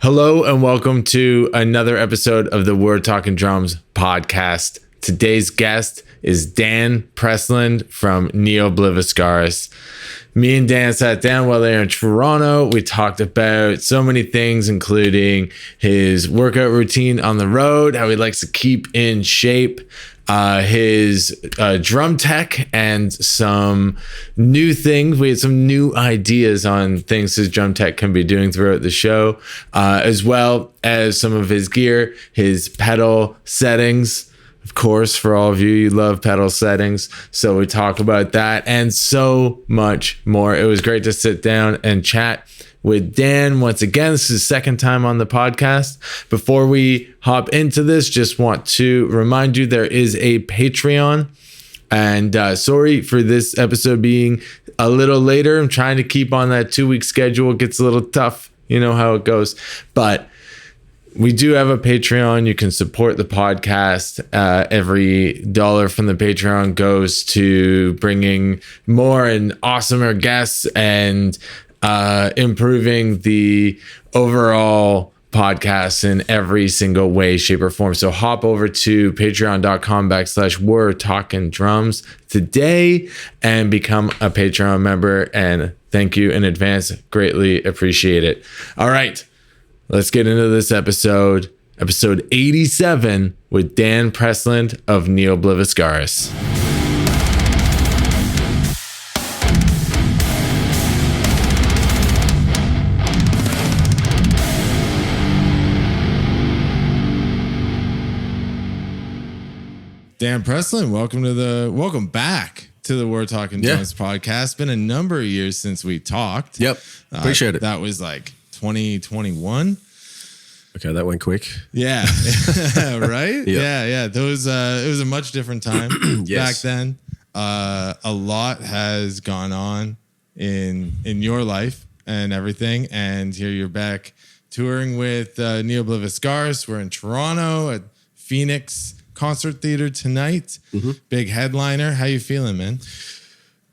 Hello and welcome to another episode of the We're Talking Drums podcast. Today's guest is Dan Presland from Ne Obliviscaris. Me and Dan sat down while they were in Toronto. We talked about so many things, including his workout routine on the road, how he likes to keep in shape, his drum tech, and some new things. We had some new ideas on things his drum tech can be doing throughout the show, as well as some of his gear, his pedal settings. Of course, for all of you, you love pedal settings. So we talk about that and so much more. It was great to sit down and chat with Dan. Once again, this is his second time on the podcast. Before we hop into this, just want to remind you there is a Patreon. And sorry for this episode being a little later. I'm trying to keep on that 2-week schedule. It gets a little tough. You know how it goes. But we do have a Patreon. You can support the podcast. Every dollar from the Patreon goes to bringing more and awesomer guests and improving the overall podcast in every single way, shape, or form. So hop over to patreon.com/We're Talking Drums today and become a Patreon member. And thank you in advance. Greatly appreciate it. All right. Let's get into this episode 87 with Dan Presland of Ne Obliviscaris. Dan Presland, welcome back to the We're Talking Drums podcast. Been a number of years since we talked. Yep, appreciate it. That was like 2021. Okay, that went quick. Yeah. Right? Yeah. It was a much different time back then. A lot has gone on in your life and everything. And here you're back touring with Ne Obliviscaris. We're in Toronto at Phoenix Concert Theater tonight. Mm-hmm. Big headliner. How you feeling, man?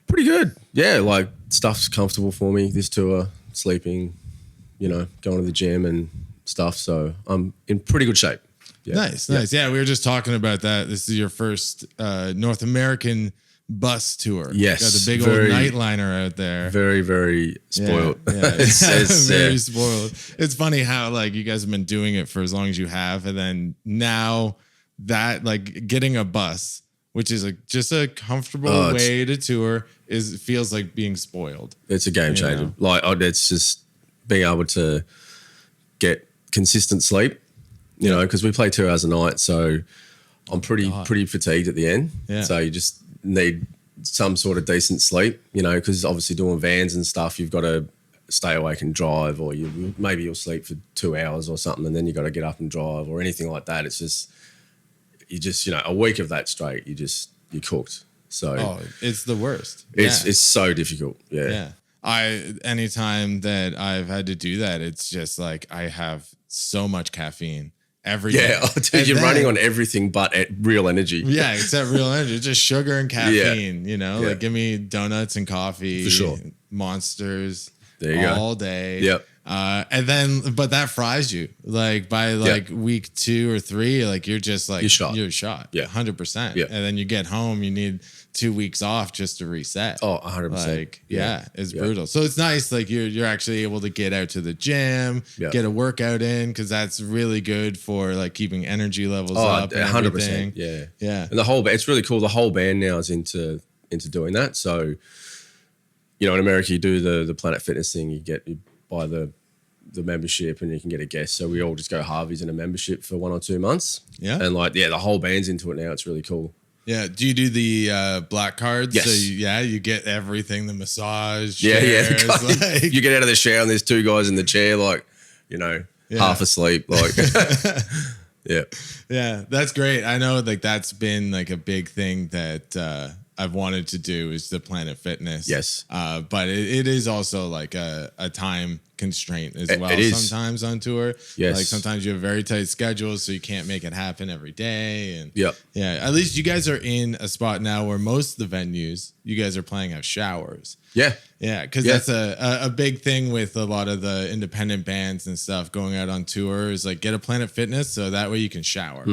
Pretty good. Yeah, like stuff's comfortable for me this tour. Sleeping, going to the gym and stuff. So I'm in pretty good shape. Yeah. Nice. Yeah, we were just talking about that. This is your first North American bus tour. Yes. Got the big old nightliner out there. Very, very spoiled. Yeah. It's very spoiled. It's funny how like you guys have been doing it for as long as you have. And then now that like getting a bus, which is just a comfortable way to tour, feels like being spoiled. It's a game changer. Like it's just being able to get consistent sleep, because we play 2 hours a night, so I'm pretty fatigued at the end. Yeah. So you just need some sort of decent sleep, because obviously doing vans and stuff, you've got to stay awake and drive, or maybe you'll sleep for 2 hours or something, and then you got to get up and drive or anything like that. It's just a week of that straight, you're cooked. So it's the worst. It's so difficult. Yeah. Anytime that I've had to do that, it's just like I have so much caffeine every day. Yeah, dude, you're running on everything but real energy. Yeah, except real energy. Just sugar and caffeine, like give me donuts and coffee. For sure. Monsters there you all go. day. Yep. But that fries you. Like by week 2 or 3, like you're just like you're shot. Yeah. 100%. Yeah. And then you get home, you need 2 weeks off just to reset. Oh, 100%. Like, it's brutal. So it's nice. Like you're actually able to get out to the gym, get a workout in, because that's really good for like keeping energy levels up. 100%. Yeah. And it's really cool. The whole band now is into doing that. So, in America, you do the Planet Fitness thing. You buy the membership and you can get a guest. So we all just go Harvey's in a membership for 1 or 2 months. Yeah. And the whole band's into it now. It's really cool. Yeah. Do you do the black cards? Yes. So you get everything, the massage. Chairs, like, you get out of the shower and there's 2 guys in the chair, half asleep. Like, yeah. Yeah. That's great. I know like that's been like a big thing that I've wanted to do is the Planet Fitness. Yes. But it is also like a time constraint as well. It is. Sometimes on tour. Yes. Like sometimes you have very tight schedules, so you can't make it happen every day. And yeah. At least you guys are in a spot now where most of the venues you guys are playing have showers. Yeah. Yeah, because that's a big thing with a lot of the independent bands and stuff going out on tour is like get a Planet Fitness so that way you can shower.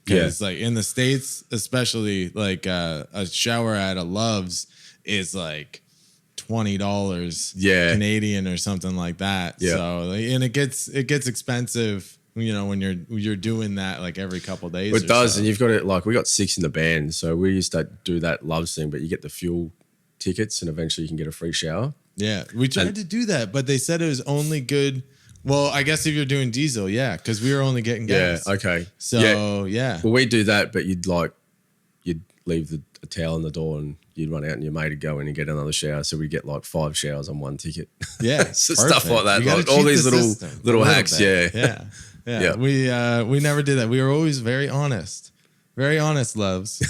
Because like in the States, especially like a shower at a Love's is like $20 Canadian or something like that. Yeah. So and it gets expensive, you know, when you're doing that like every couple of days. It does, and you've got it like we got 6 in the band, so we used to do that Love's thing, but you get the fuel tickets and eventually you can get a free shower. Yeah, we tried to do that, but they said it was only good. Well, I guess if you're doing diesel, because we were only getting gas. Yeah, okay. So well, we do that, but you'd leave a towel on the door and you'd run out and your mate would go in and get another shower. So we'd get like 5 showers on one ticket. Yeah, so stuff like that, like all these little hacks. Yeah. We never did that. We were always very honest. Very honest, Loves.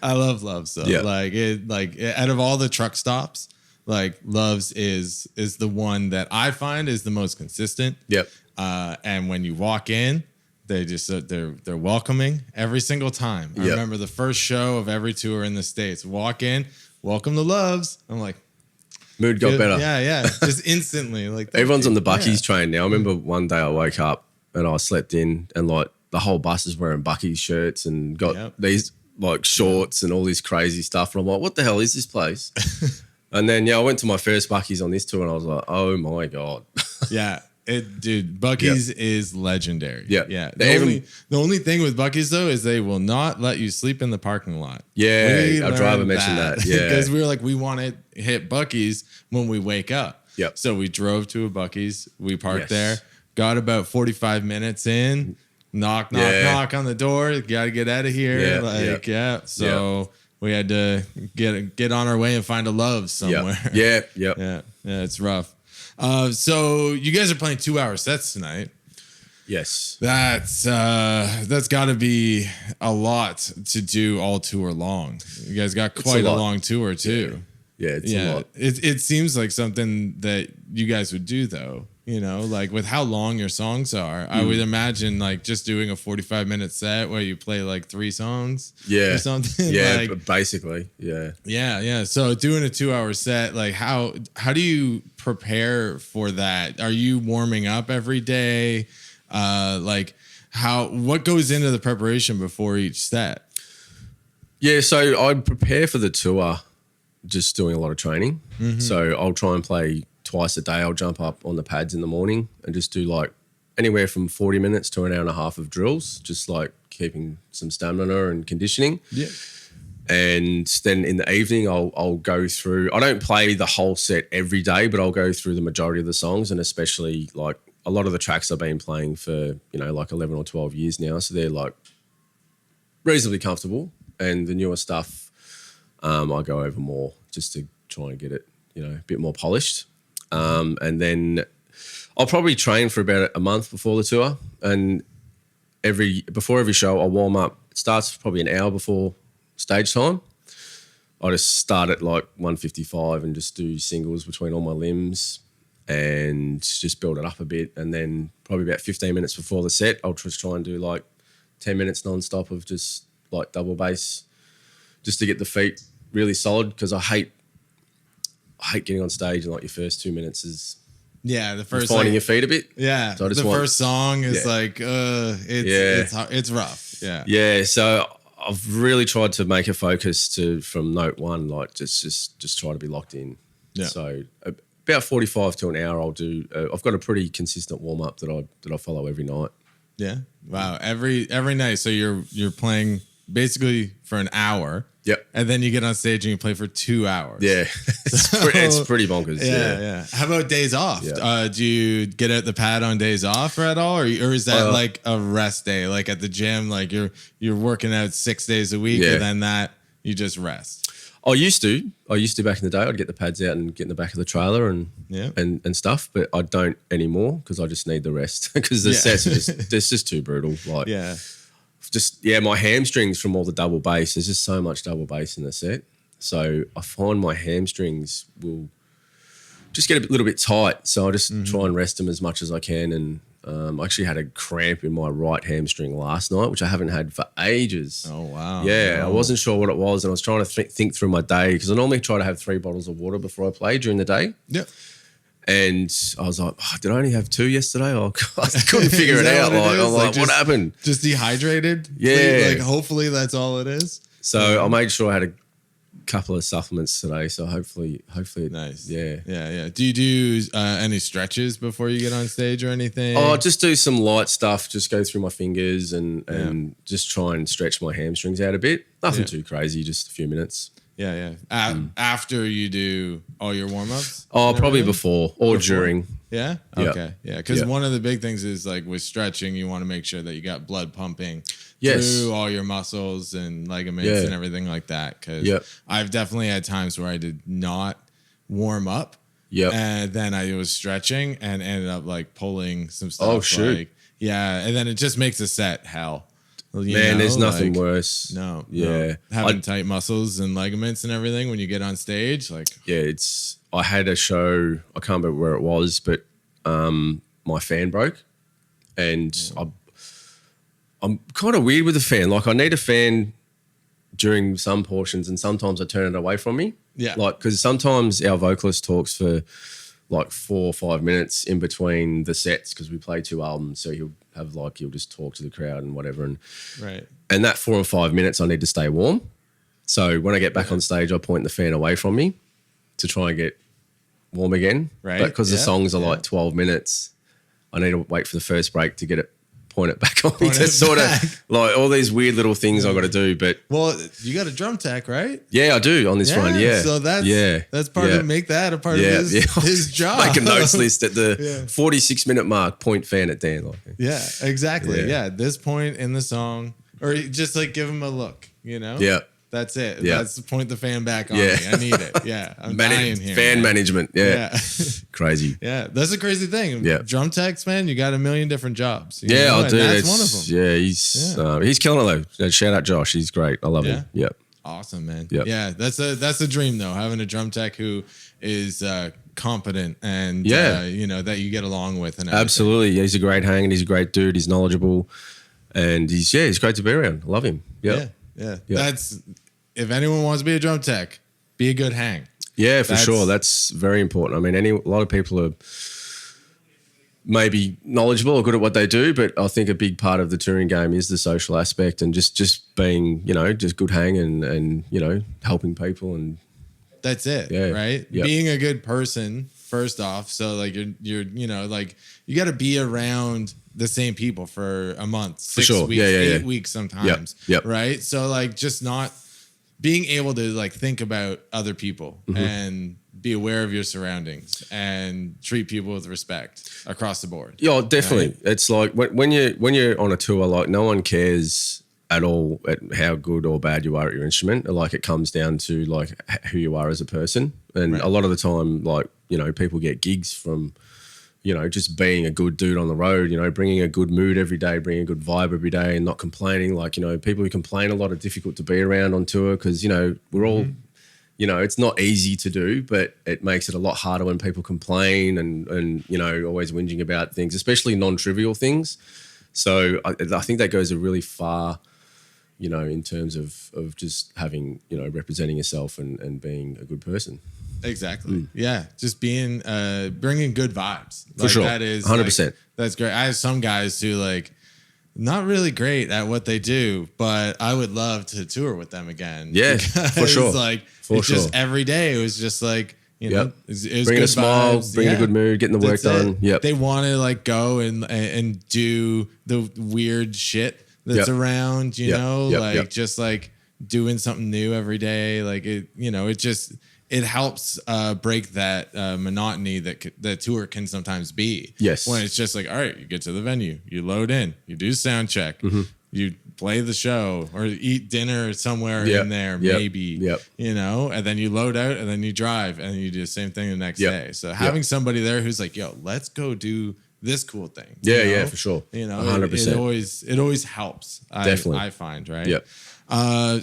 I love Loves though. Like out of all the truck stops, like Loves is the one that I find is the most consistent. Yep. And when you walk in, they just they're welcoming every single time. I remember the first show of every tour in the States. Walk in, welcome to Loves. I'm like, mood got better. Yeah, just instantly. Like everyone's on the Bucky's train now. I remember one day I woke up and I slept in and like the whole bus is wearing Bucky's shirts and got these like shorts and all this crazy stuff. And I'm like, what the hell is this place? And then, I went to my first Bucky's on this tour and I was like, oh my God. Dude, Bucky's is legendary. Yeah. The only thing with Bucky's though is they will not let you sleep in the parking lot. Yeah, our driver mentioned that. Yeah. Because we were like, we want to hit Bucky's when we wake up. Yep. So we drove to a Bucky's, we parked there, got about 45 minutes in, knock on the door, gotta get out of here. So we had to get on our way and find a Love somewhere. Yeah, it's rough. So you guys are playing 2-hour sets tonight. Yes. That's got to be a lot to do all tour long. You guys got quite a long tour too. Yeah, it's a lot. It seems like something that you guys would do though. You know, like with how long your songs are, I would imagine like just doing a 45-minute set where you play like 3 songs or something. Yeah, basically. Yeah. So doing a 2-hour set, like how do you prepare for that? Are you warming up every day? What goes into the preparation before each set? Yeah, so I'd prepare for the tour just doing a lot of training. So I'll try and play twice a day. I'll jump up on the pads in the morning and just do like anywhere from 40 minutes to an hour and a half of drills, just like keeping some stamina and conditioning. Yeah. And then in the evening, I'll go through, I don't play the whole set every day, but I'll go through the majority of the songs, and especially like a lot of the tracks I've been playing for, like 11 or 12 years now. So they're like reasonably comfortable, and the newer stuff, I go over more just to try and get it, a bit more polished. And then I'll probably train for about a month before the tour, and before every show I'll warm up. It starts probably an hour before stage time. I just start at like 155 and just do singles between all my limbs and just build it up a bit. And then probably about 15 minutes before the set, I'll just try and do like 10 minutes non-stop of just like double bass just to get the feet really solid, because I hate getting on stage and like your first 2 minutes is the first finding your feet a bit. Yeah, so first song is like it's rough. Yeah. So I've really tried to make a focus from note one, like just try to be locked in. Yeah. So about 45 to an hour, I'll do. I've got a pretty consistent warm up that I follow every night. Yeah. Wow. Every night. So you're playing basically for an hour. Yep. And then you get on stage and you play for 2 hours. Yeah. It's pretty bonkers. Yeah. How about days off? Yeah. Do you get out the pad on days off at all? Or is that like a rest day? Like at the gym, like you're working out 6 days a week and then that you just rest? I used to back in the day. I'd get the pads out and get in the back of the trailer and stuff, but I don't anymore because I just need the rest because the sets are just too brutal. Like, my hamstrings from all the double bass. There's just so much double bass in the set. So I find my hamstrings will just get a little bit tight. So I just try and rest them as much as I can. And I actually had a cramp in my right hamstring last night, which I haven't had for ages. Oh, wow. Yeah, I wasn't sure what it was, and I was trying to think through my day because I normally try to have 3 bottles of water before I play during the day. Yep. And I was like, did I only have 2 yesterday? Oh, God, I couldn't figure it out. I'm like, what happened? Just dehydrated? Yeah. Like, hopefully that's all it is. So I made sure I had a couple of supplements today. So hopefully. Nice. Yeah. Yeah. Do you do any stretches before you get on stage or anything? Oh, just do some light stuff. Just go through my fingers and just try and stretch my hamstrings out a bit. Nothing too crazy, just a few minutes. Yeah. After you do all your warm-ups? Oh, probably before or during. Yeah? Yep. Okay. Yeah. Because one of the big things is like with stretching, you want to make sure that you got blood pumping through all your muscles and ligaments and everything like that. Because I've definitely had times where I did not warm up. Yep. And then I was stretching and ended up like pulling some stuff. Oh, shoot. Like, yeah. And then it just makes a set hell. There's nothing worse. No. Having tight muscles and ligaments and everything when you get on stage, like I had a show, I can't remember where it was, but my fan broke, and I'm kind of weird with the fan. Like I need a fan during some portions, and sometimes I turn it away from me. Yeah, like because sometimes our vocalist talks for like 4 or 5 minutes in between the sets because we play 2 albums, so he'll just talk to the crowd and whatever, and that 4 or 5 minutes I need to stay warm. So when I get back on stage, I point the fan away from me to try and get warm again. Right. But because the songs are like 12 minutes, I need to wait for the first break to get it, point it back on me to sort of like all these weird little things I got to do. But you got a drum tech, right? Yeah, I do on this one. Yeah. So that's part of make that a part of his job. Make a notes list at the 46-minute mark, point fan at Dan. Yeah, exactly. Yeah. At this point in the song, or just like give him a look, you know? Yeah. That's it. Yeah. That's point the fan back on me. I need it. Yeah. I'm dying here. Fan management. Yeah. Crazy. Yeah. That's a crazy thing. Yeah. Drum techs, man, you got a million different jobs. I'll do. That's one of them. Yeah. He's killing it though. Shout out Josh. He's great. I love him. Yep. Awesome, man. Yep. Yeah. That's a dream though. Having a drum tech who is competent and that you get along with and everything. Absolutely. Yeah, he's a great hang and he's a great dude. He's knowledgeable and he's great to be around. I love him. Yep. Yeah. That's if anyone wants to be a drum tech, be a good hang. Yeah, for sure. That's very important. I mean, a lot of people are maybe knowledgeable or good at what they do, but I think a big part of the touring game is the social aspect and just being, just good hang and helping people and that's it. Yeah. Right. Yep. Being a good person first off. So like you're like you got to be around the same people for a month, 6 weeks, 8 weeks sometimes. Yep. Right. So like just not being able to like think about other people and be aware of your surroundings and treat people with respect across the board. Yeah, definitely. Right? It's like when you're on a tour, like no one cares at all at how good or bad you are at your instrument. Like it comes down to like who you are as a person. And a lot of the time, like, people get gigs from, just being a good dude on the road, bringing a good mood every day, bringing a good vibe every day and not complaining. Like, people who complain a lot are difficult to be around on tour because, we're all, it's not easy to do, but it makes it a lot harder when people complain and always whinging about things, especially non-trivial things. So I think that goes a really far, in terms of just having, representing yourself and being a good person. Exactly. Yeah. Just being, bringing good vibes. For sure. That is 100%. Like, that's great. I have some guys who like, not really great at what they do, but I would love to tour with them again. Yeah, for sure. Like, just every day, it was just like, it was bringing a smile, bringing a good mood, getting the work done. Yep. They want to like go and do the weird shit that's around, just like doing something new every day. Like it helps break that monotony that tour can sometimes be. Yes. When it's just like, all right, you get to the venue, you load in, you do sound check, you play the show or eat dinner somewhere in there, maybe, and then you load out and then you drive and you do the same thing the next day. So having somebody there who's like, yo, let's go do this cool thing. Yeah, for sure. 100%. It always helps. Definitely. I find, right? Yep.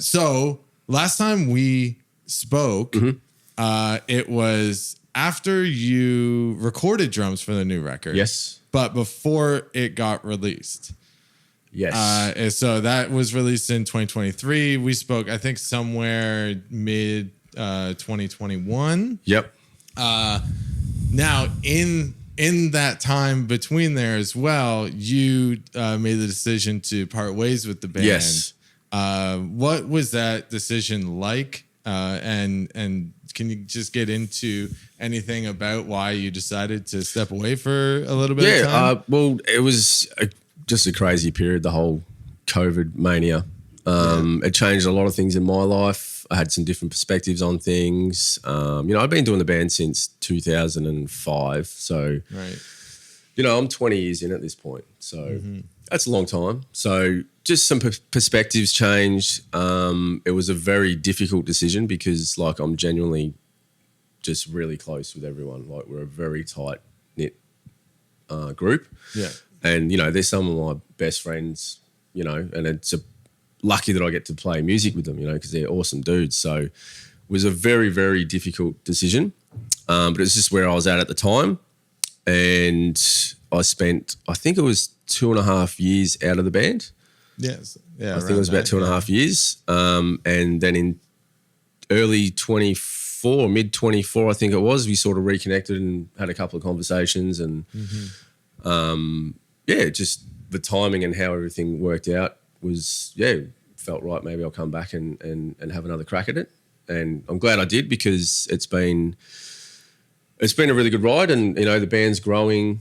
So last time we spoke, it was after you recorded drums for the new record. Yes. But before it got released. Yes. So that was released in 2023. We spoke, I think, somewhere mid 2021. Yep. Now, in that time between there as well, you made the decision to part ways with the band. Yes. What was that decision like? And can you just get into anything about why you decided to step away for a little bit of time? Well, it was just a crazy period, the whole COVID mania. It changed a lot of things in my life. I had some different perspectives on things. I've been doing the band since 2005. So, I'm 20 years in at this point. So that's a long time. So just some perspectives changed. It was a very difficult decision because I'm genuinely just really close with everyone. Like we're a very tight knit group. Yeah. And, they're some of my best friends, and it's lucky that I get to play music with them, because they're awesome dudes. So it was a very, very difficult decision. But it's just where I was at the time. And I spent, I think it was 2.5 years out of the band. Yes. Yeah. I think it was about 2.5 years. And then in early 24, mid 24, I think it was, we sort of reconnected and had a couple of conversations and, just the timing and how everything worked out was, felt right. Maybe I'll come back and have another crack at it. And I'm glad I did because it's been a really good ride and, the band's growing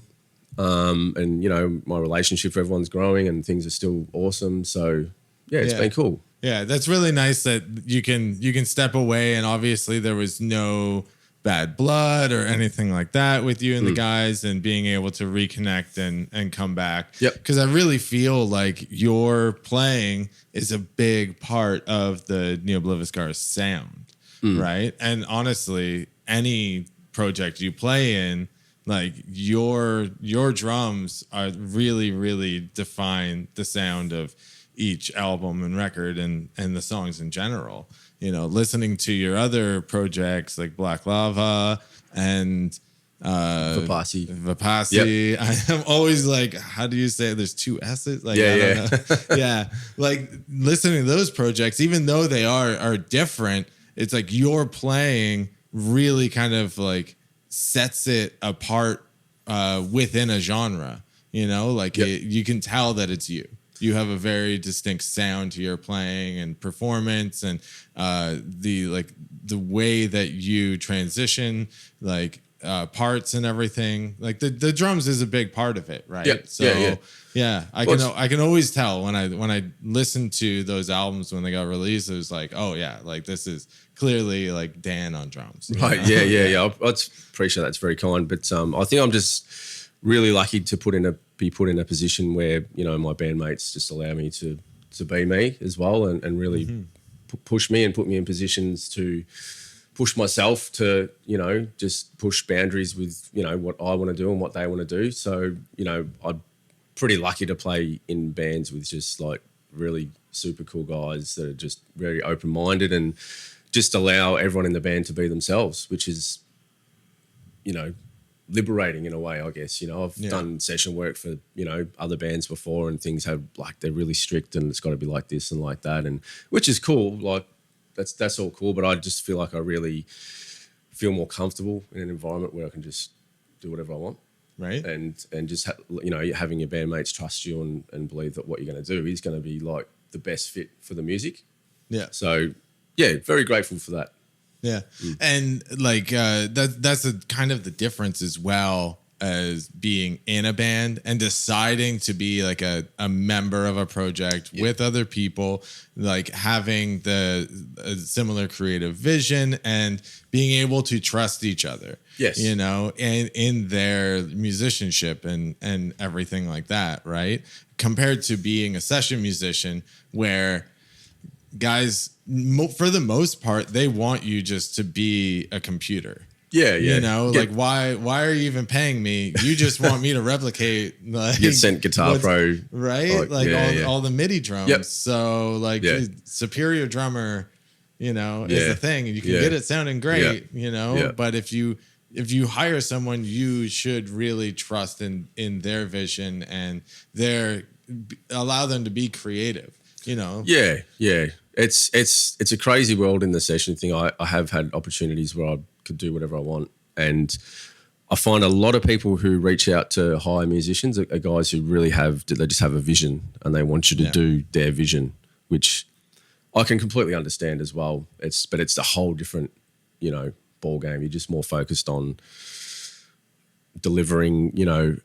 and, my relationship with everyone's growing and things are still awesome. So, it's been cool. Yeah, that's really nice that you can step away and obviously there was no bad blood or anything like that with you and the guys and being able to reconnect and come back. Yep. Because I really feel like your playing is a big part of the Ne Obliviscaris sound, right? And honestly, any project you play in, like your drums are really, really define the sound of each album and record and the songs in general. Listening to your other projects like Black Lava and Vipassi. Yep. I am always like, how do you say it? There's 2 S's? Like, I don't know. Yeah. Like listening to those projects, even though they are different, it's like your playing really kind of like sets it apart within a genre, you can tell that it's you. You have a very distinct sound to your playing and performance and the way that you transition parts and everything. Like the drums is a big part of it, right? Yep. So I can always tell when I listened to those albums when they got released, it was like, oh yeah, like this is clearly like Dan on drums. Right. Yeah. I appreciate that. It's very kind. But I think I'm just really lucky to be put in a position where, my bandmates just allow me to be me as well and really push me and put me in positions to push myself to, just push boundaries with, what I want to do and what they want to do. So, I'm pretty lucky to play in bands with just like really super cool guys that are just very open-minded and just allow everyone in the band to be themselves, which is, liberating in a way, I guess. I've done session work for, other bands before and things have like, they're really strict and it's got to be like this and like that. And which is cool. Like that's all cool. But I just feel like I really feel more comfortable in an environment where I can just do whatever I want. Right. And just, having your bandmates trust you and believe that what you're going to do is going to be like the best fit for the music. Yeah. So very grateful for that. Yeah. And like that's a kind of the difference as well as being in a band and deciding to be like a member of a project with other people, like having a similar creative vision and being able to trust each other. Yes. And in their musicianship and everything like that, right? Compared to being a session musician where guys, for the most part, they want you just to be a computer. Yeah. Like why are you even paying me? You just want me to replicate like get sent Guitar Pro, right? Like all the MIDI drums. Yep. So like superior drummer is the thing. And you can get it sounding great, Yeah. but if you hire someone, you should really trust in their vision and allow them to be creative, Yeah. It's a crazy world in the session thing. I have had opportunities where I could do whatever I want. And I find a lot of people who reach out to hire musicians are guys who really they just have a vision and they want you to do their vision, which I can completely understand as well. But it's a whole different, ball game. You're just more focused on delivering,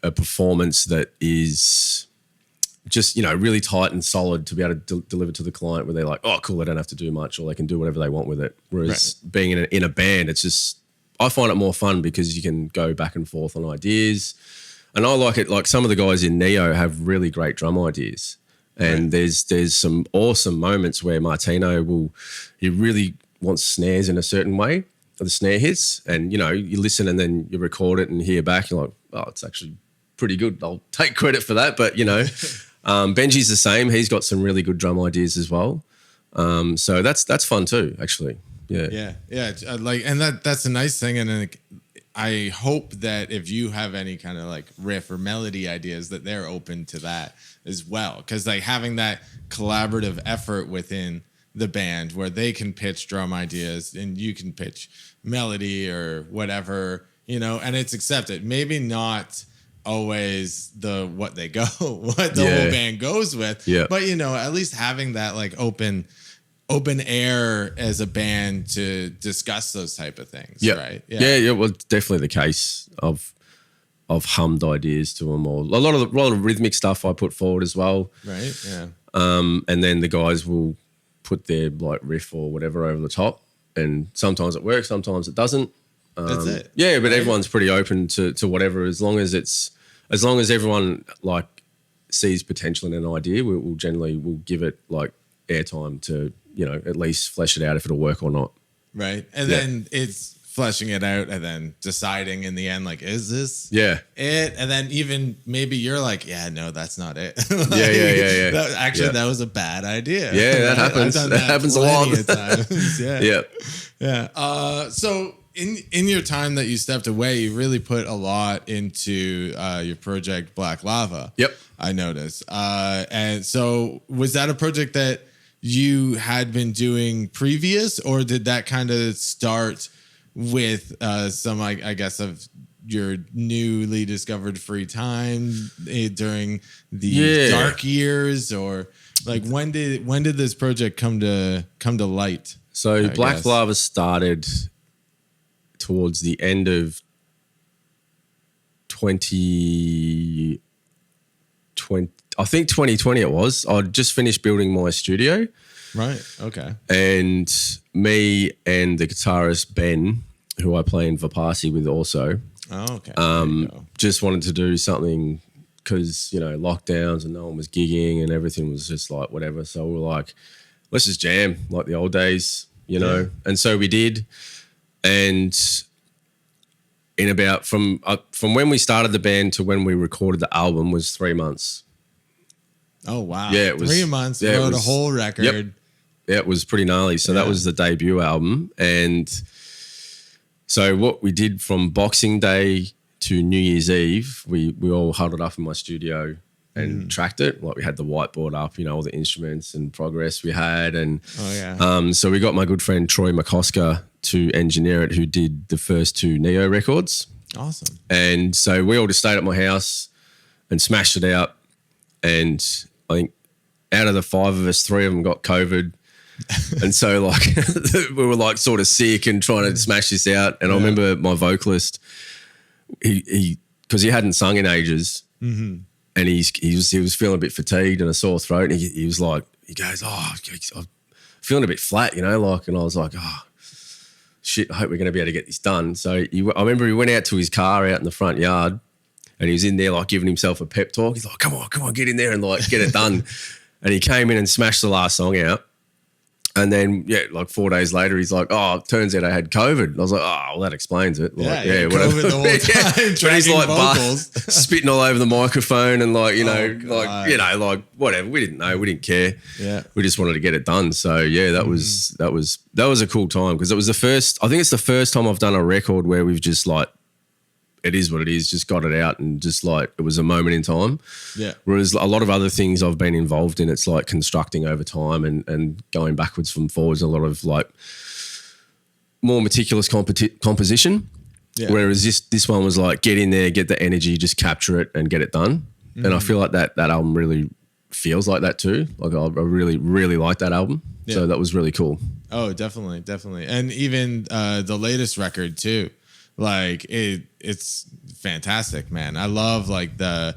a performance that is just, really tight and solid to be able to deliver to the client where they're like, oh, cool, they don't have to do much or they can do whatever they want with it. Whereas being in a band, it's just, I find it more fun because you can go back and forth on ideas. And I like it, like some of the guys in Neo have really great drum ideas. And there's some awesome moments where Martino he really wants snares in a certain way, the snare hits, and you listen and then you record it and hear back, you're like, oh, it's actually pretty good. I'll take credit for that. But Benji's the same. He's got some really good drum ideas as well. So that's fun too, actually. Yeah. And that's a nice thing. And I hope that if you have any kind of like riff or melody ideas, that they're open to that as well. Because like having that collaborative effort within the band where they can pitch drum ideas and you can pitch melody or whatever, and it's accepted. Maybe not always what the whole band goes with, but at least having that like open air as a band to discuss those type of things, right? Yeah. Well, it's definitely the case. I've hummed ideas to them, or a lot of rhythmic stuff I put forward as well. Right. Yeah. And then the guys will put their like riff or whatever over the top, and sometimes it works, sometimes it doesn't. That's it. Yeah, but everyone's pretty open to whatever, as long as everyone like sees potential in an idea. We'll generally give it like airtime to at least flesh it out if it'll work or not. Right. And then it's fleshing it out and then deciding in the end, like, is this it? And then even maybe you're like, yeah, no, that's not it. Yeah. That was a bad idea. Yeah, that happens. That happens a lot. Of times. Yeah. So in your time that you stepped away, you really put a lot into your project Black Lava. Yep. I noticed. And so was that a project that you had been doing previous, or did that kind of start with some, I guess, of your newly discovered free time during the dark years, or like when did this project come to light? So Black Lava started towards the end of 2020. I think 2020 it was. I'd just finished building my studio. Right. Okay. And me and the guitarist Ben, who I play in Vipasi with also. Oh, okay. Just wanted to do something because, lockdowns and no one was gigging and everything was just like whatever. So we were like, let's just jam like the old days, Yeah. And so we did. And in about from when we started the band to when we recorded the album was 3 months. Oh, wow. Yeah, it was 3 months, wrote a whole record. Yep. Yeah, it was pretty gnarly. So that was the debut album. And so what we did from Boxing Day to New Year's Eve, we all huddled up in my studio and tracked it. Like we had the whiteboard up, all the instruments and progress we had. And so we got my good friend Troy McCosker to engineer it, who did the first 2 Neo records. Awesome. And so we all just stayed at my house and smashed it out. And I think out of the 5 of us, 3 of them got COVID. And so like we were like sort of sick and trying to smash this out. And I remember my vocalist, he because he hadn't sung in ages, and he was feeling a bit fatigued and a sore throat. And he was like, he goes, oh, I'm feeling a bit flat, and I was like, oh shit, I hope we're going to be able to get this done. So I remember he went out to his car out in the front yard, and he was in there like giving himself a pep talk. He's like, come on, get in there and like get it done. And he came in and smashed the last song out. And then, like 4 days later, he's like, "Oh, it turns out I had COVID." And I was like, "Oh, well, that explains it." Like, COVID the whole time. But he's like vocals. spitting all over the microphone and like, like whatever. We didn't know. We didn't care. Yeah. We just wanted to get it done. So yeah, that was a cool time because it was I think it's the first time I've done a record where we've just like, it is what it is, just got it out and just like it was a moment in time. Yeah. Whereas a lot of other things I've been involved in, it's like constructing over time and going backwards from forwards, a lot of like more meticulous composition. Yeah. Whereas this one was like get in there, get the energy, just capture it and get it done. Mm-hmm. And I feel like that album really feels like that too. Like I really, really like that album. Yeah. So that was really cool. Oh, definitely. Definitely. And even the latest record too. Like it's fantastic, man. I love like the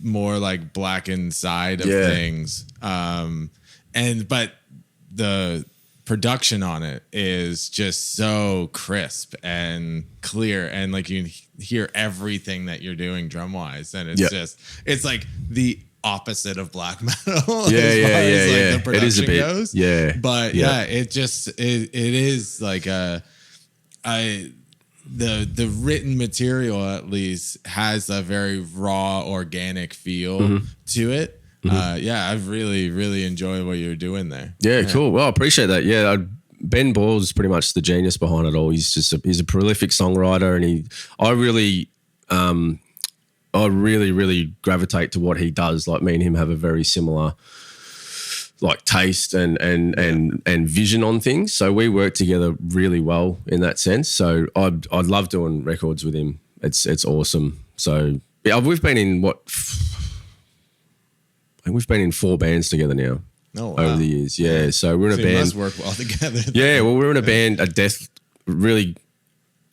more like blackened side of things. But the production on it is just so crisp and clear, and like you hear everything that you're doing drum wise, and it's it's like the opposite of black metal as far as the production it is a bit, goes. But it is like the written material at least has a very raw, organic feel to it. I've really, really enjoyed what you're doing there. Yeah, cool. Well, I appreciate that. Yeah, Ben Ball's pretty much the genius behind it all. He's a prolific songwriter, and I really, really gravitate to what he does. Like me and him have a very similar like taste and vision on things. So we work together really well in that sense. So I'd love doing records with him. It's awesome. So yeah, we've been in we've been in 4 bands together now over the years. Yeah. So we're in a band. Must work well together. Yeah. Well, we're in a band, really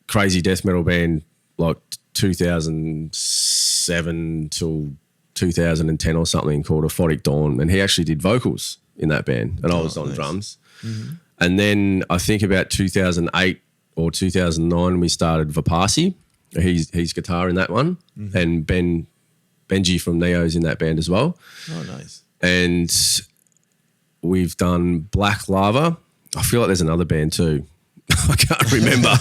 crazy death metal band, like 2007 till 2010 or something, called Aphotic Dawn, and he actually did vocals in that band, and I was on drums. Mm-hmm. And then I think about 2008 or 2009 we started Vipasi. He's guitar in that one, and Benji from Neo's in that band as well. Oh, nice. And we've done Black Lava. I feel like there's another band too. I can't remember.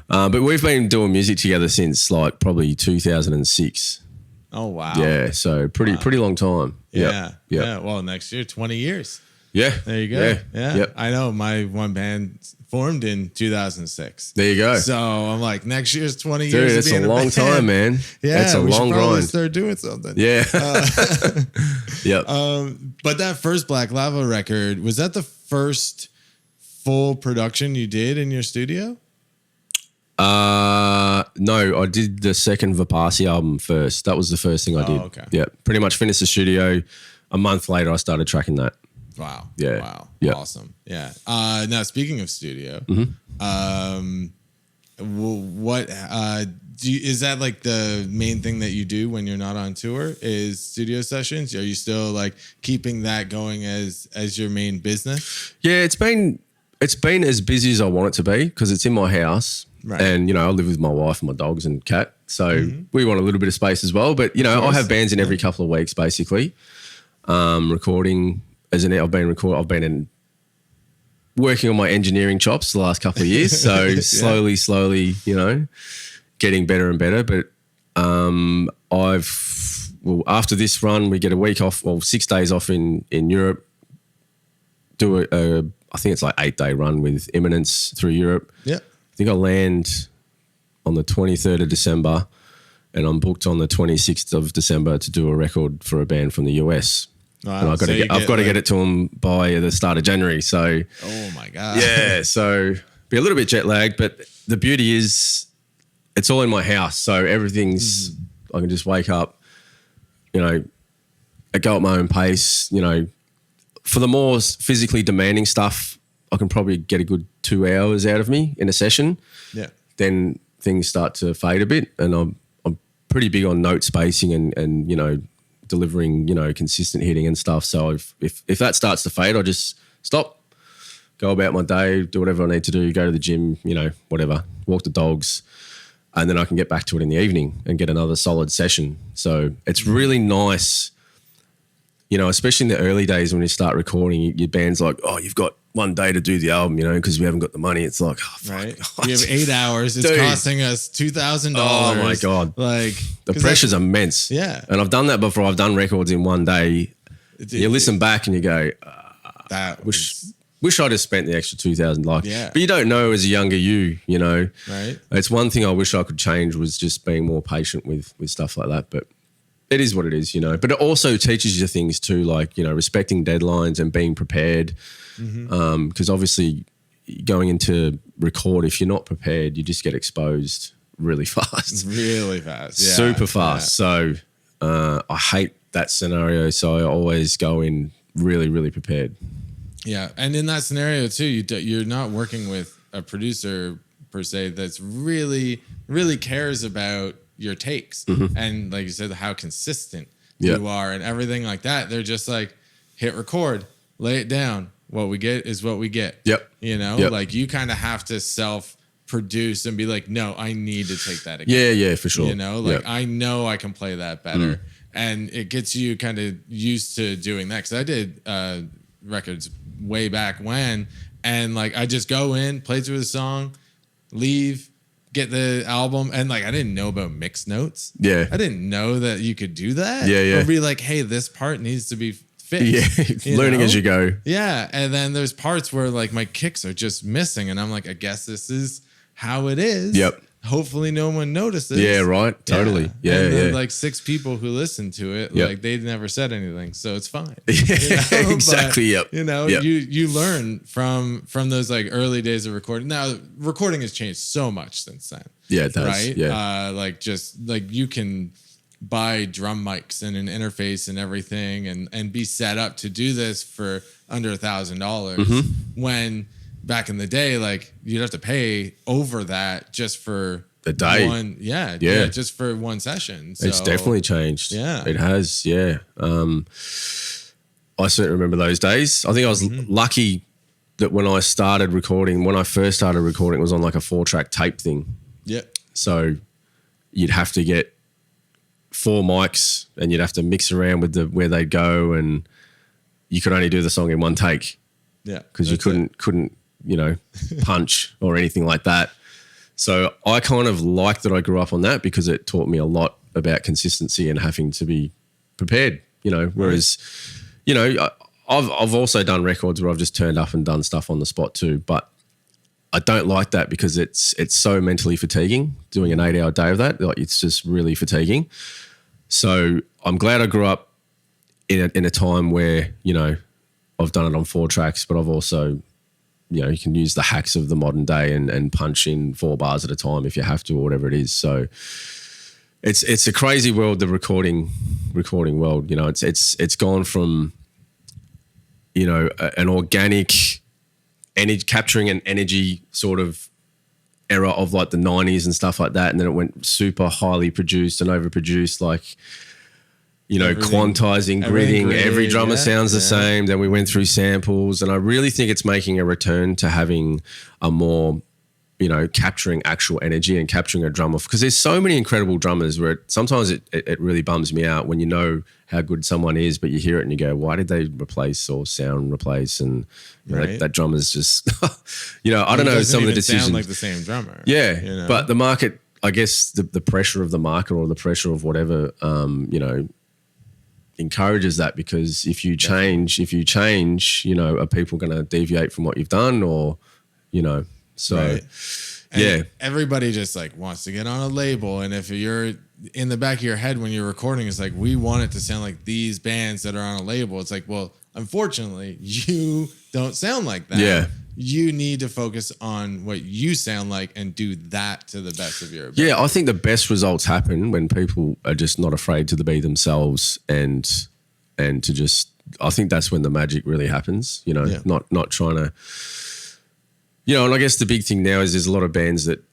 But we've been doing music together since like probably 2006. Oh, wow. Yeah, so pretty long time. Yeah. Well, next year, 20 years. Yeah. There you go. Yeah. Yep. I know my one band formed in 2006. There you go. So I'm like, next year's 20 years. Dude, it's a long time, man. Yeah. It's a long grind. Start doing something. Yeah. Yep. But that first Black Lava record, was that the first full production you did in your studio? No, I did the second Vipasi album first. That was the first thing I did. Okay. Yeah, pretty much finished the studio. A month later, I started tracking that. Wow. Yeah. Wow. Yeah. Awesome. Yeah. Now, speaking of studio, what is that like the main thing that you do when you're not on tour? Is studio sessions? Are you still like keeping that going as your main business? Yeah, it's been as busy as I want it to be because it's in my house. Right. And, I live with my wife and my dogs and cat. So we want a little bit of space as well. But, I have bands in every couple of weeks, basically. Recording I've been working on my engineering chops the last couple of years. So slowly, getting better and better. But after this run, we get a week off, 6 days off in Europe, do I think it's like 8-day run with Imminence through Europe. Yeah. I think I land on the 23rd of December and I'm booked on the 26th of December to do a record for a band from the US. Wow. And I've got to get it to them by the start of January. So, oh my God. Yeah. So be a little bit jet lagged, but the beauty is it's all in my house. So everything's, I can just wake up, I go at my own pace, for the more physically demanding stuff, I can probably get a good 2 hours out of me in a session. Yeah. Then things start to fade a bit, and I'm pretty big on note spacing and delivering consistent hitting and stuff. So if that starts to fade, I just stop, go about my day, do whatever I need to do, go to the gym, whatever, walk the dogs, and then I can get back to it in the evening and get another solid session. So it's really nice especially in the early days when you start recording, your band's like, oh, you've got one day to do the album, because we haven't got the money. It's like, oh, fuck. Right. We have 8 hours. It's costing us $2,000. Oh my God. Like the pressure's immense. Yeah. And I've done that before. I've done records in one day. You listen back and you go, wish I'd have spent the extra 2,000. But you don't know as a younger you, Right. It's one thing I wish I could change was just being more patient with stuff like that. But it is what it is, But it also teaches you things too, like, respecting deadlines and being prepared. Because obviously going into record, if you're not prepared, you just get exposed really fast. Really fast. Yeah. Super fast. Yeah. So I hate that scenario. So I always go in really, really prepared. Yeah. And in that scenario too, you're not working with a producer per se that's really, really cares about your takes. And like you said, how consistent you are and everything like that. They're just like, hit record, lay it down. What we get is what we get. Yep. Like you kind of have to self-produce and be like, no, I need to take that again. Yeah, for sure. I know I can play that better. And it gets you kind of used to doing that. Because I did records way back when. And like I just go in, play through the song, leave, get the album. And like I didn't know about mix notes. Yeah. I didn't know that you could do that. Yeah. Or be like, hey, this part needs to be fixed. Yeah, learning as you go. Yeah, and then there's parts where like my kicks are just missing, and I'm like, I guess this is how it is. Yep. Hopefully, no one notices. Yeah, right. Totally. Yeah, and then, like 6 people who listened to it, like they never said anything, so it's fine. Exactly. But, you learn from those like early days of recording. Now, recording has changed so much since then. Yeah, it does. Right. Yeah. Like just like you can buy drum mics and an interface and everything and be set up to do this for under $1,000 when back in the day, like you'd have to pay over that just for the day. Just for one session. So, it's definitely changed. Yeah. It has. Yeah. I certainly remember those days. I think I was lucky that when I started recording, when I first started recording, it was on like a 4-track tape thing. Yeah. So you'd have to get 4 mics and you'd have to mix around with where they'd go, and you could only do the song in one take. Yeah. Because you couldn't, punch or anything like that. So I kind of like that I grew up on that because it taught me a lot about consistency and having to be prepared, whereas, I've also done records where I've just turned up and done stuff on the spot too, but I don't like that because it's so mentally fatiguing doing an 8-hour day of that. Like it's just really fatiguing. So I'm glad I grew up in a time where, I've done it on 4 tracks, but I've also, you can use the hacks of the modern day and punch in 4 bars at a time if you have to or whatever it is. So it's a crazy world, the recording world. It's gone from, an organic capturing an energy sort of era of like the 90s and stuff like that, and then it went super highly produced and overproduced, like quantizing, gridding, every drummer sounds the same. Then we went through samples, and I really think it's making a return to having a more capturing actual energy and capturing a drum off, because there's so many incredible drummers where sometimes it really bums me out when you know how good someone is, but you hear it and you go, why did they replace or sound replace? And that drummer's just, I don't know, some of the decisions sound like the same drummer. Yeah, but the market, I guess the pressure of the market or the pressure of whatever, encourages that, because if you change, are people going to deviate from what you've done, or, so right. And everybody just like wants to get on a label. And if you're in the back of your head when you're recording, it's like, we want it to sound like these bands that are on a label. It's like, well, unfortunately, you don't sound like that. Yeah. You need to focus on what you sound like and do that to the best of your ability. Yeah, I think the best results happen when people are just not afraid to be themselves and to just, I think that's when the magic really happens, not trying to, and I guess the big thing now is there's a lot of bands that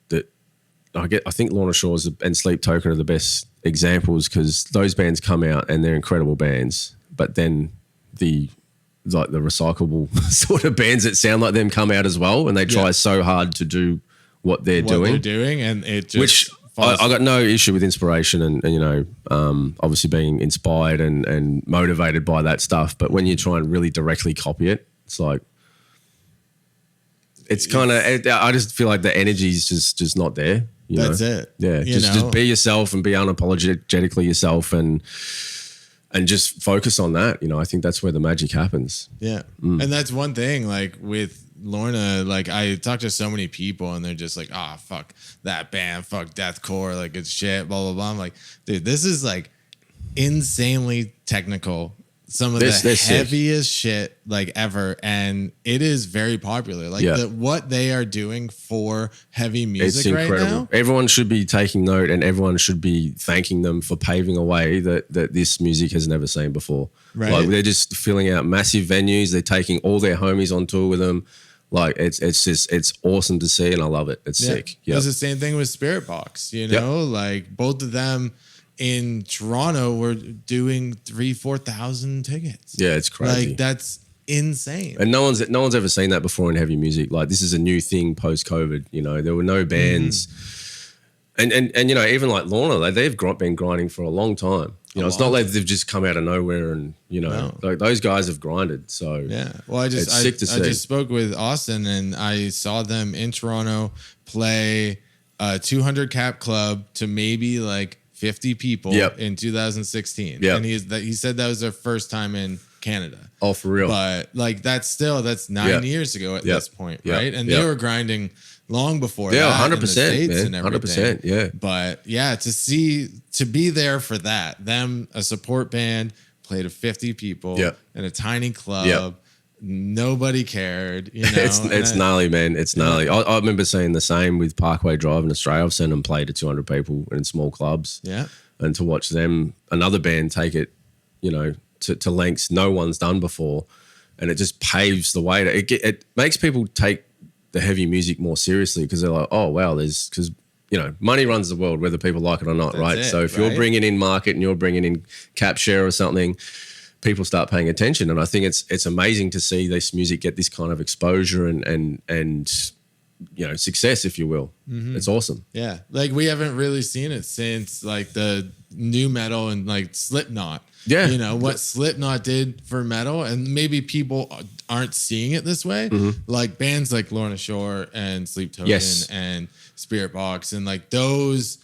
I think Lorna Shores and Sleep Token are the best examples, because those bands come out and they're incredible bands, but then the recyclable sort of bands that sound like them come out as well, and they try so hard to do what they're doing, and it just which I got no issue with inspiration and you know, obviously being inspired and motivated by that stuff. But when you try and really directly copy it, it's like, it's kind of, I just feel like the energy is just not there. That's it. Yeah. Just be yourself and be unapologetically yourself and just focus on that. You know, I think that's where the magic happens. Yeah. And that's one thing, like with Lorna, like I talk to so many people and they're just like, oh, fuck that band, fuck deathcore, like it's shit, blah, blah, blah. I'm like, dude, this is like insanely technical. Some of the heaviest shit like ever, and it is very popular. Like what they are doing for heavy music right now. Everyone should be taking note, and everyone should be thanking them for paving a way that this music has never seen before. Right. Like they're just filling out massive venues. They're taking all their homies on tour with them. Like it's awesome to see, and I love it. It's sick. Yeah, it's the same thing with Spirit Box. You know, like both of them in Toronto were doing 3,000-4,000 tickets. Yeah, it's crazy. Like that's insane. And no one's ever seen that before in heavy music. Like this is a new thing post COVID. You know, there were no bands, and you know, even like Lorna, they've been grinding for a long time. You know, it's not like they've just come out of nowhere and you know, like those guys have grinded. So yeah, well, I just spoke with Austin and I saw them in Toronto play a 200 cap club to maybe like 50 people in 2016. Yeah. And he said that was their first time in Canada. Oh, for real. But like that's 9 years ago at this point, right? And they were grinding long before that. 100%, in the States man. And everything. 100%, yeah. But yeah, to be there for that, them, a support band, played to 50 people in a tiny club. Nobody cared, you know. It's gnarly, man. It's gnarly. I remember seeing the same with Parkway Drive in Australia. I've seen them play to 200 people in small clubs. Yeah. And to watch them, another band, take it, you know, to lengths no one's done before, and it just paves the way. It makes people take the heavy music more seriously because they're like, oh wow, because you know, money runs the world whether people like it or not, right? So if you're bringing in market and you're bringing in cap share or something, people start paying attention. And I think it's amazing to see this music get this kind of exposure and you know, success, if you will. It's awesome. Yeah. Like we haven't really seen it since like the new metal and like Slipknot. Yeah. You know, what Slipknot did for metal, and maybe people aren't seeing it this way. Like bands like Lorna Shore and Sleep Token and Spirit Box and like those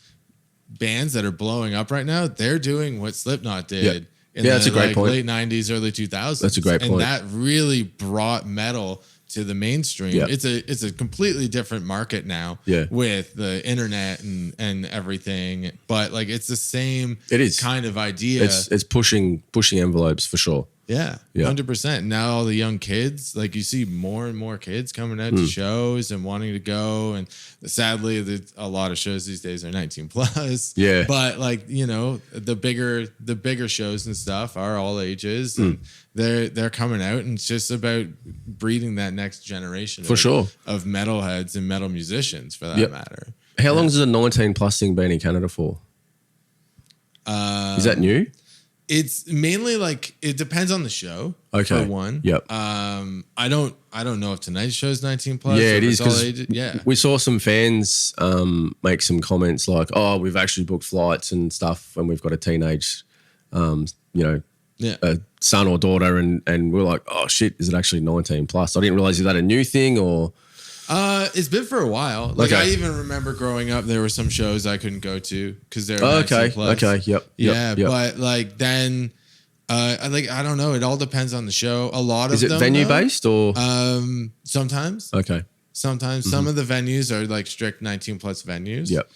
bands that are blowing up right now, they're doing what Slipknot did. That's a great point. Late 90s, early 2000s. That's a great point. And that really brought metal to the mainstream. It's a completely different market now with the internet and everything. But like it's the same kind of idea. It's pushing envelopes for sure. Yeah, 100%. Now all the young kids, like you see more and more kids coming out to shows and wanting to go. And sadly, a lot of shows these days are 19 plus. Yeah. But like, you know, the bigger shows and stuff are all ages. And they're coming out, and it's just about breeding that next generation of metalheads and metal musicians for that matter. How long has a 19 plus thing been in Canada for? Is that new? It's mainly like it depends on the show. Okay. For one. Yep. I don't know if tonight's show is 19 plus. Yeah, it is because we saw some fans make some comments like, "Oh, we've actually booked flights and stuff, and we've got a teenage, you know, a son or daughter," and we're like, "Oh shit, is it actually 19 plus?" I didn't realize, is that a new thing or? It's been for a while. Like I even remember growing up, there were some shows I couldn't go to because they're 19 plus. Okay. Yep. But like then, I don't know. It all depends on the show. A lot of them. Is it venue based or? Sometimes. Okay. Sometimes some of the venues are like strict 19 plus venues. Yep.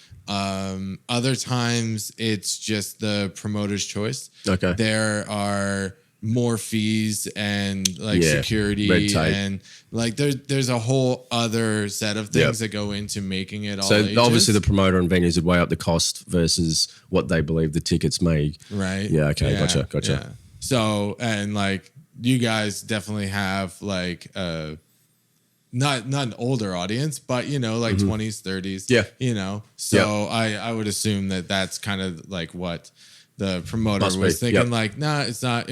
Other times it's just the promoter's choice. Okay. There are more fees and like security and like there's a whole other set of things that go into making it all. So ages. Obviously the promoter and venues would weigh up the cost versus what they believe the tickets may. Right. Yeah. Okay. Gotcha. Yeah. So, and like you guys definitely have like not an older audience, but you know, like 20s, 30s. Yeah. You know, so I would assume that's kind of like what the promoter was thinking, like, nah, it's not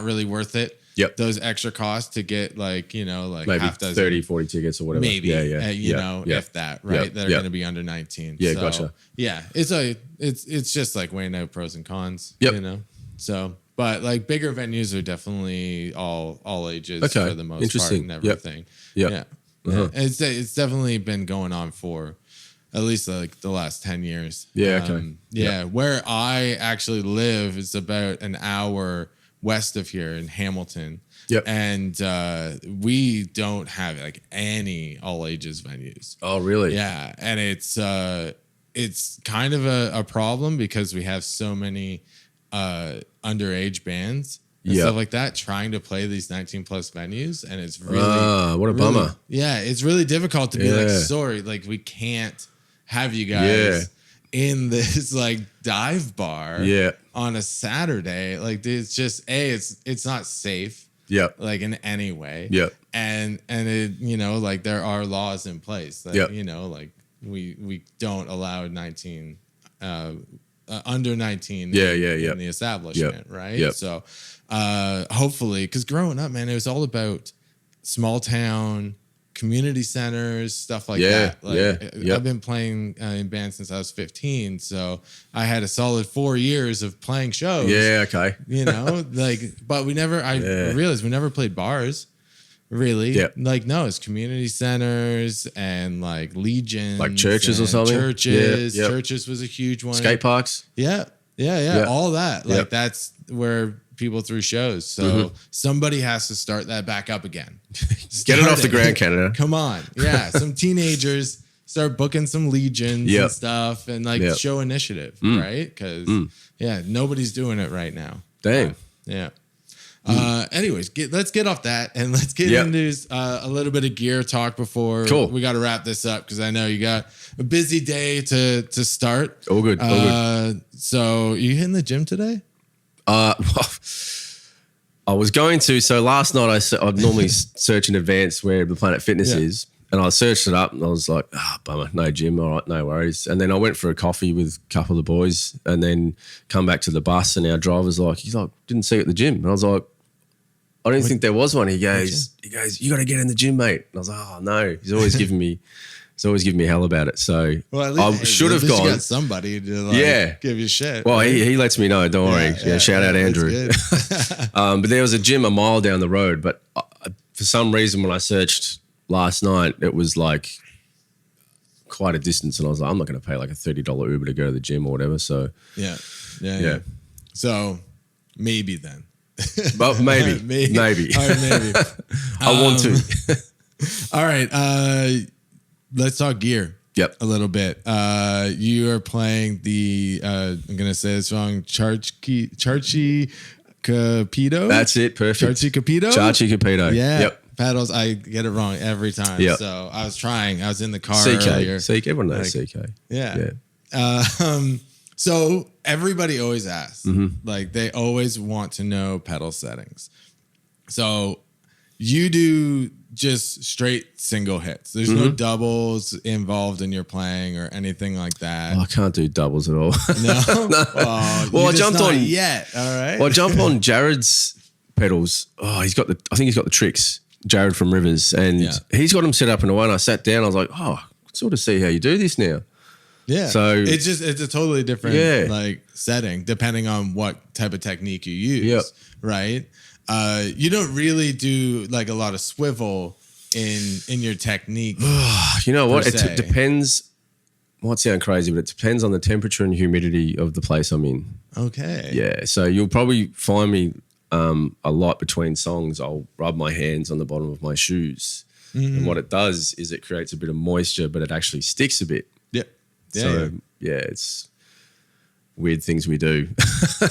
really worth it. those extra costs to get like, you know, like maybe half dozen, 30, 40 tickets or whatever. Maybe, you know, if that, right? That are going to be under 19. Yeah, so, gotcha. Yeah, it's just like weighing out pros and cons, you know? So, but like bigger venues are definitely all ages for the most part and everything. Yeah. It's definitely been going on for at least like the last 10 years. Where I actually live is about an hour west of here in Hamilton. And we don't have like any all ages venues. Oh, really? Yeah. And it's kind of a problem because we have so many underage bands and stuff like that trying to play these 19 plus venues. And it's really, what a bummer. Yeah. It's really difficult to be like, sorry, like we can't have you guys in this like dive bar on a Saturday. Like it's just it's not safe. Like in any way. And it, you know, like there are laws in place that, you know, like we don't allow 19 under 19 in the establishment, right? So hopefully, because growing up, man, it was all about small town community centers, stuff like that. Like, I've been playing in bands since I was 15, so I had a solid 4 years of playing shows. You know, like, but we never. I realized we never played bars. Really? Like, no, it's community centers and like legions, like churches or something. Churches was a huge one. Skate parks. All that. Like that's where people threw shows. So somebody has to start that back up again. Get it off the ground, Canada. Come on. Yeah. Some teenagers start booking some legions and stuff and like show initiative, right? Because nobody's doing it right now. Dang. Anyways, let's get off that and let's get into a little bit of gear talk before we got to wrap this up because I know you got a busy day to start. All good. So you hitting the gym today? Well, I was going to. So last night I'd normally search in advance where the Planet Fitness is, and I searched it up and I was like, bummer, no gym. All right, no worries. And then I went for a coffee with a couple of the boys, and then come back to the bus, and our driver's like, he's like, didn't see you at the gym, and I was like, I didn't think there was one. He goes, you got to get in the gym, mate. And I was like, oh no, he's always giving me hell about it. So I should have gone. You got somebody to like give you shit. Well, he lets me know. Don't worry. Shout out Andrew. But there was a gym a mile down the road. But for some reason, when I searched last night, it was like quite a distance, and I was like, I'm not going to pay like a $30 Uber to go to the gym or whatever. So yeah. So maybe then. But maybe. All right, maybe. I want to. All right. Let's talk gear. A little bit. You are playing the I'm gonna say this wrong. Charchi Capito. That's it. Perfect. Charchi Capito. Charchi Capito. Yeah. Pedals. I get it wrong every time. So I was trying. I was in the car earlier. CK. Everyone knows CK. Yeah. So everybody always asks, like they always want to know pedal settings. So you do just straight single hits. There's no doubles involved in your playing or anything like that. Oh, I can't do doubles at all. No? No. Well, I jumped on yet. All right. Well, I jumped on Jared's pedals. Oh, I think he's got the tricks. Jared from Rivers, and he's got them set up in a way. And I sat down. I was like, oh, I can sort of see how you do this now. Yeah. So it's a totally different like setting depending on what type of technique you use. Right. You don't really do like a lot of swivel in your technique. You know what? It depends. Might sound crazy, but it depends on the temperature and humidity of the place I'm in. Okay. Yeah. So you'll probably find me a lot between songs. I'll rub my hands on the bottom of my shoes. And what it does is it creates a bit of moisture, but it actually sticks a bit. It's weird things we do.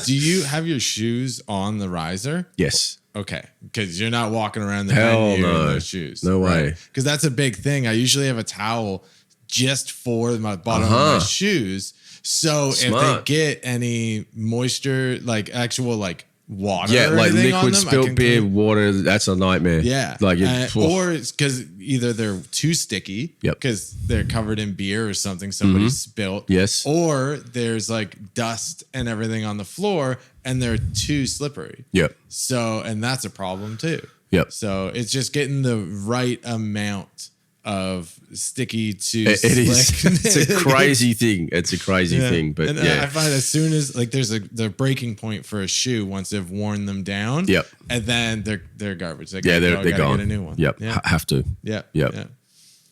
Do you have your shoes on the riser? Yes. Okay. Because you're not walking around the venue in those shoes. No way. Because that's a big thing. I usually have a towel just for my bottom of my shoes. So if they get any moisture, like actual like water. Yeah, or like anything on liquid them, I spilt can beer, clean- water. That's a nightmare. Yeah, like or it's because either they're too sticky, Yep. because they're covered in beer or something somebody spilt, Yes. or there's like dust and everything on the floor and they're too slippery. Yep. So, and that's a problem too. Yep. So it's just getting the right amount of sticky to It is. slick. It's a crazy thing. It's a crazy thing. But and I find as soon as like there's the breaking point for a shoe once they've worn them down. Yep. And then they're garbage. they're gone. Get a new one. Yep. Yeah. Have to. Yeah. Yep. Yeah.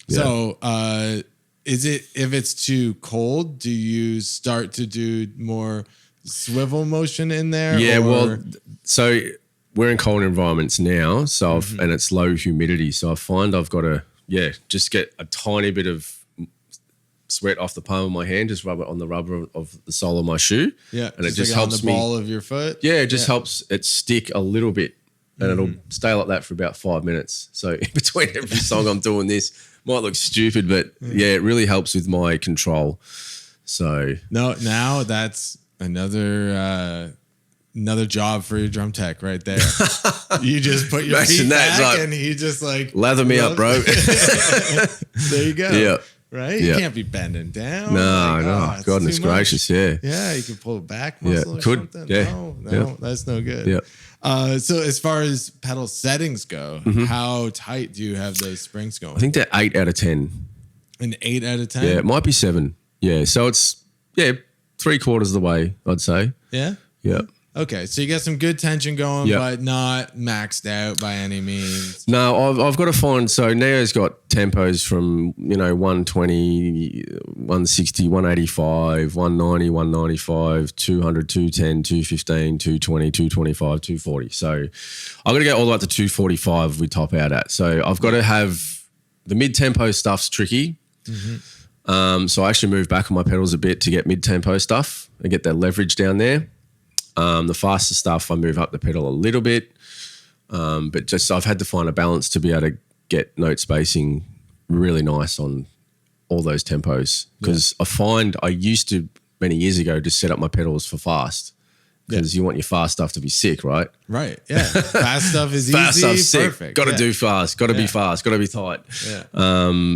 So is it, if it's too cold, do you start to do more swivel motion in there? Yeah. or- Well, so we're in cold environments now. So and it's low humidity. So I find I've got to just get a tiny bit of sweat off the palm of my hand, just rub it on the rubber of the sole of my shoe. Yeah. And it just like helps on the me. ball of your foot. Yeah, it just helps it stick a little bit, and it'll stay like that for about 5 minutes. So in between every song I'm doing this, might look stupid, but it really helps with my control. So Now that's another job for your drum tech right there. You just put your Imagine feet that, back like, and he just like lather me up, bro. There you go. Yeah. Right? You Yeah. can't be bending down. No, Like, no, it's goodness too much. gracious, yeah. Yeah, you can pull a back Yeah, muscle or could. something. Yeah. No, Yeah. that's no good. Yeah. So as far as pedal settings go, how tight do you have those springs going? I think they're 8 out of 10. An 8 out of 10? Yeah, it might be 7. Yeah, so it's 3/4 of the way, I'd say. Yeah? Yeah. Okay, so you got some good tension going, Yep. but not maxed out by any means. No, I've got to find. So Neo's got tempos from 120, 160, 185, 190, 195, 200, 210, 215, 220, 225, 240. So I've got to get all the way up to 245 we top out at. So I've got to have the mid tempo stuff's tricky. So I actually moved back on my pedals a bit to get mid tempo stuff and get that leverage down there. The faster stuff, I move up the pedal a little bit, but just I've had to find a balance to be able to get note spacing really nice on all those tempos, because I find I used to many years ago just set up my pedals for fast, because you want your fast stuff to be sick, right? Right. Yeah. Fast stuff is Fast easy. stuff's sick. Perfect. Got to do fast. Got to be fast. Got to be tight. Yeah.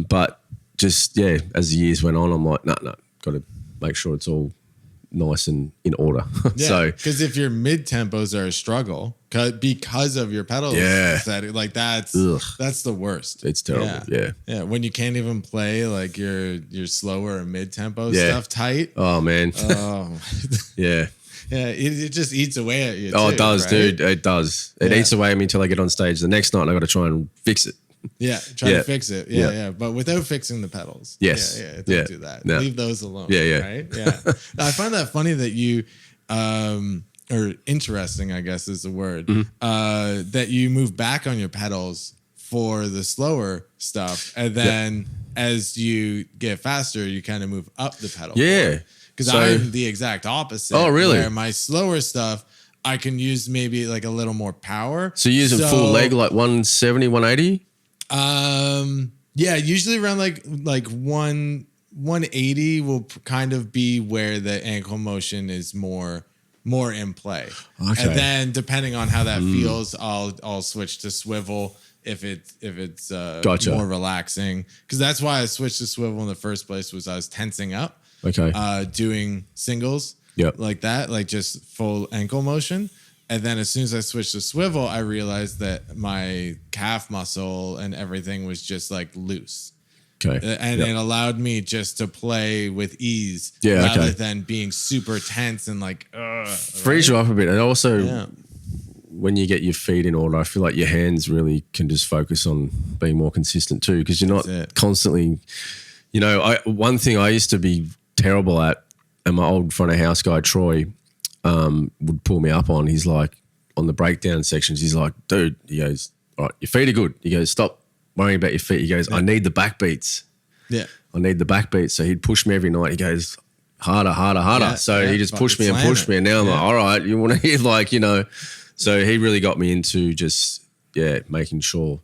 But just as the years went on, I'm like, no, got to make sure it's all nice and in order. Yeah, So because if your mid tempos are a struggle because of your pedals, setting, like that's the worst. it's terrible. Yeah. When you can't even play like your slower or mid tempo stuff tight. Oh man. Oh, Yeah. yeah. It just eats away at you. Oh, too, it does, right? dude. It does. It eats away at me until I get on stage the next night and I got to try and fix it. Yeah, try to fix it. Yeah. But without fixing the pedals. Yes. Don't do that. No. Leave those alone. Yeah. Right? Yeah. I find that funny that you, or interesting, I guess is the word, that you move back on your pedals for the slower stuff. And then as you get faster, you kind of move up the pedal. Yeah. Because So- I'm the exact opposite. Oh, really? Where my slower stuff, I can use maybe like a little more power. So you're using full leg, like 170, 180? Yeah, usually around like 180 will kind of be where the ankle motion is more in play. Okay. And then depending on how that feels, I'll switch to swivel if it's Gotcha. more relaxing. Because that's why I switched to swivel in the first place, was I was tensing up, Okay. doing singles like that, like just full ankle motion. And then as soon as I switched to swivel, I realized that my calf muscle and everything was just like loose. Okay. And it allowed me just to play with ease Yeah, rather okay. than being super tense and like, Frees you up a bit. And also, when you get your feet in order, I feel like your hands really can just focus on being more consistent too, because you're not constantly, one thing I used to be terrible at, and my old front of house guy, Troy, would pull me up on. He's like, on the breakdown sections, he's like, dude, he goes, all right, your feet are good. He goes, stop worrying about your feet. He goes, I need the back beats. Yeah. I need the back beats. So he'd push me every night. He goes, harder. So he just pushed me and pushed me. And now I'm like, all right, you want to hear so he really got me into just, making sure,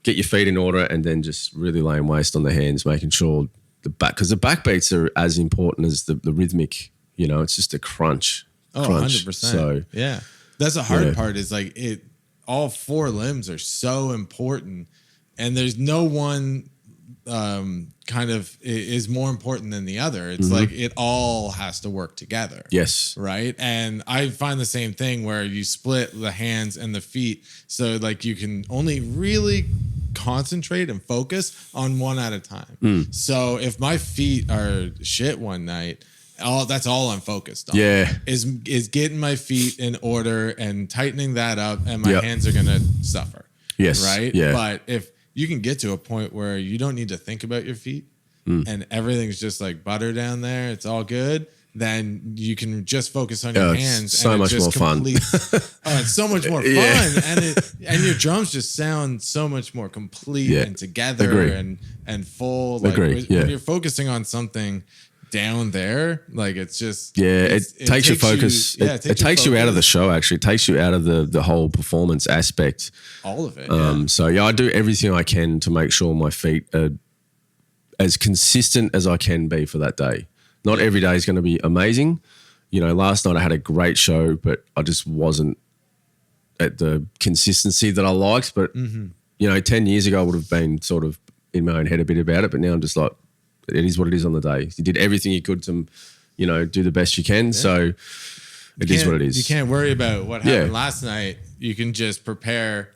get your feet in order and then just really laying waste on the hands, making sure the back, because the back beats are as important as the rhythmic, it's just a crunch. Oh, crunch. 100%. So, yeah. That's the hard part is like all 4 limbs are so important, and there's no one kind of is more important than the other. It's like it all has to work together. Yes. Right. And I find the same thing where you split the hands and the feet. So like you can only really concentrate and focus on one at a time. So if my feet are shit one night, that's all I'm focused on. Yeah. Is getting my feet in order and tightening that up, and my hands are going to suffer. Yes. Right. Yeah. But if you can get to a point where you don't need to think about your feet and everything's just like butter down there, it's all good, then you can just focus on your hands. So much more fun. It's so much more fun. And your drums just sound so much more complete and together and full. Like when you're focusing on something down there, like it's just it takes your focus. It takes you out of the show. Actually, it takes you out of the whole performance aspect. All of it. So I do everything I can to make sure my feet are as consistent as I can be for that day. Not every day is going to be amazing. You know, last night I had a great show, but I just wasn't at the consistency that I liked. But you know, 10 years ago I would have been sort of in my own head a bit about it. But now I'm just like, it is what it is on the day. You did everything you could to, you know, do the best you can. So it is what it is. You can't worry about what happened last night. You can just prepare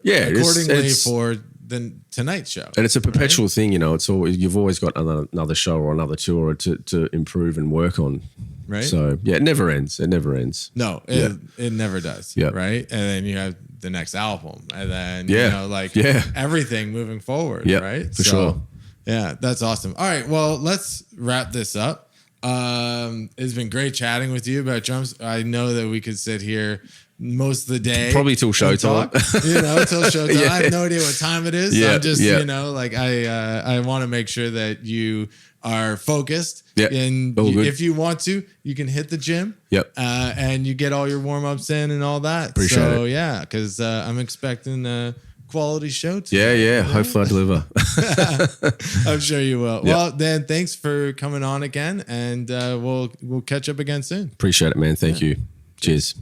accordingly for the tonight's show. And it's a perpetual thing, you know. It's always, you've always got another show or another tour to improve and work on. Right. So yeah, it never ends. It never ends. No, it never does. Yeah. Right. And then you have the next album, and then you know, like everything moving forward. Yeah. Right. For sure. Yeah, that's awesome. All right, well, let's wrap this up. It's been great chatting with you about drums. I know that we could sit here most of the day, probably till showtime. You know, till showtime. I have no idea what time it is. I'm just, you know, like I want to make sure that you are focused. And if you want to, you can hit the gym. And you get all your warm ups in and all that. Appreciate it. Yeah, because I'm expecting a quality show today. Yeah. Hopefully I deliver. I'm sure you will. Well, Dan, thanks for coming on again, and we'll catch up again soon. Appreciate it, man. Thank you. Cheers.